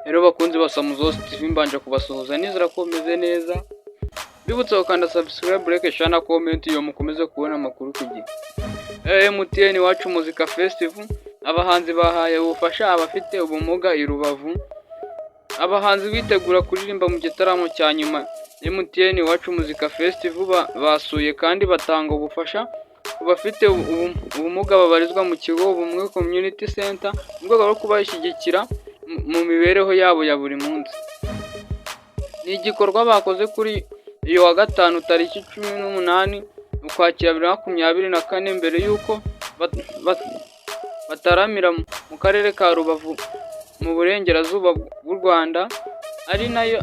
Rero bakunzi ba Samuzosi TV mbanje kubasuhuza nizera ko meze neza. Bibutsa gukanda subscribe, like, share na comment iyo mukomeze kubona amakuru ku gihe. MTN Iwacu Muzika Festival abahanzi bahaye ubufasha abafite ubumuga i Rubavu. Abahanzi bitegura kuririmba mu gitaramo cya nyuma MTN Iwacu Muzika Festival basuye kandi batanga ubufasha bafite ubumuga babarizwa mu kigo Ubumwe Community Center mu rwego rwo kubashyigikira mu mibereho yabo ya buri munsi. Ni igikorwa bakoze kuri iyo wa gatanu tariki 18 Ukwakira 2024 mbere yuko bataramira mu karere ka Rubavu mu burengerazuba bw'u Rwanda,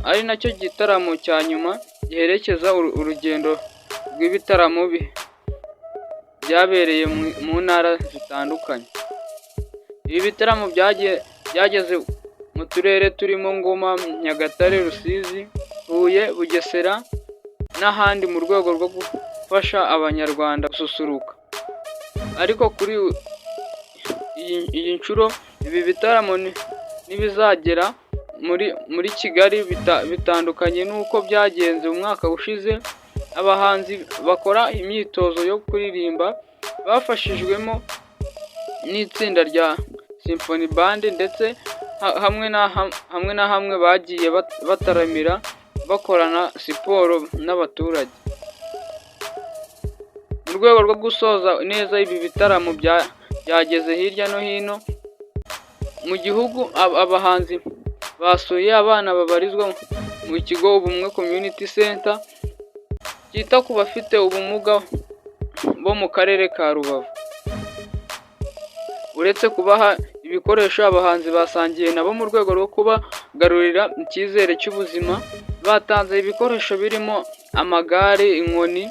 ari nacyo gitaramo cya nyuma giherekeza urugendo rw'ibitaramo byabereye mu ntara zitandukanye. Ibi bitaramo byageze mu turere turimo Ngoma, Nyagatare, Rusizi, Huye, Bugesera n'ahandi mu rwego rwo gufasha abanyarwanda gususuruka. Ariko kuri iyi nshuro ibi bitaramo nibizagera muri Kigali bitandukanye n'uko byagenze umwaka ushize. Abahanzi bakora imyitozo yo kuririmba bafashijwemo n'itsinda rya Symphony Band ndetse hamwe na hamwe bagiye bataramira bakorana siporo n'abaturage. Mu rwego rwo gusoza neza ibi bitaramo byageze hirya no hino mu gihugu, abahanzi basuye abana babarizwa mu kigo Ubumwe Community Center cyita ku bafite ubumuga bo mu karere ka Rubavu. Uretse kubaha ibikoresho, abahanzi basangiye nabo mu rwego rwo kubagarurira icyizere cy'ubuzima. Batanze ibikoresho birimo amagare, inkoni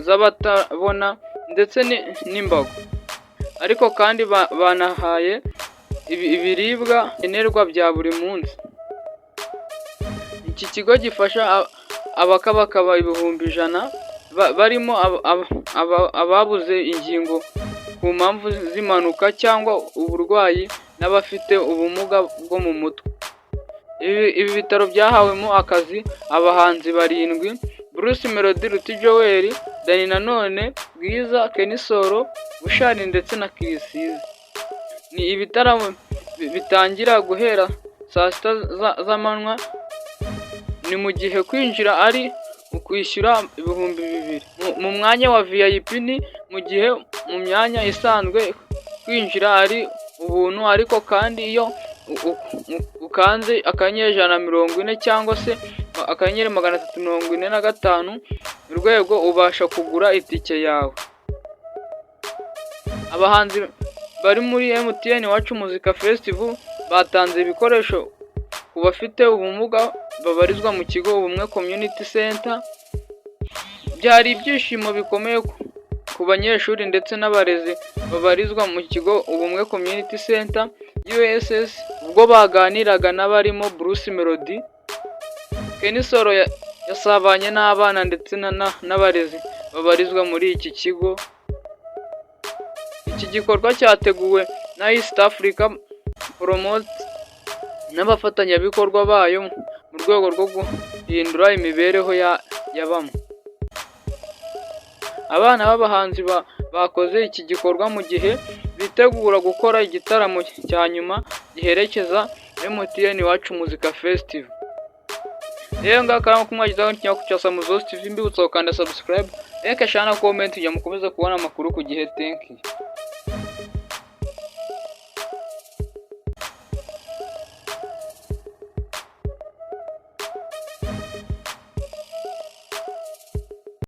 z'abatabona ndetse n'imbago. Ariko kandi banahaye ibiribwa nkenerwa bya buri munsi. Iki kigo gifasha abakabakaba 100,000 barimo ababuze ingingo ku mpamvu z'impanuka cyangwa uburwayi n'abafite ubumuga bwo mu mutwe. Ibi bitaro byahawemo akazi abahanzi 7: Bruce Melody, Ruti Joel, Dani Nanone, Bwiza, Kenny Solo, Bushari ndetse na Kirisizi. Ni ibitaramo bitangira guhera saa 6 z'amanywa. Ni mu gihe kwinjira ari ukwishyura 2,000 mu mwanya wa VIP, ni mu gihe mu myanya isanzwe kwinjira ari ubuntu. Ariko kandi iyo ukanze *140 cyangwa se *345 urwego ubasha kugura itike yawe. Abahanzi bari muri MTN Iwacu Muzika Festival batanze ibikoresho ku bafite ubumuga babarizwa mu kigo Ubumwe Community Center. Byari ibyishimo bikomeye ku banyeshuri ndetse n'abarezi babarizwa mu kigo Ubumwe Community Center USS ubwo baganiraga n'abarimo Bruce Melody. Kenny Solo yasabanye n'abana ndetse n'abarezi babarizwa muri iki kigo. Iki gikorwa cyateguwe na East Africa Promote n'abafatanyabikorwa bayo mu rwego rwo guhindura imibereho ya bamwe. Abana b'abahanzi bakoze iki gikorwa mu gihe bitegura gukora igitaramo cya nyuma giherekeza MTN Iwacu Muzika Festival. Rero ngakara kumwagizaho n'ikinyamakuru cya Samuzosi TV. Mbibutsa gukanda subscribe, like, share na comment kugira mukomeze kubona amakuru ku gihe. Thank you.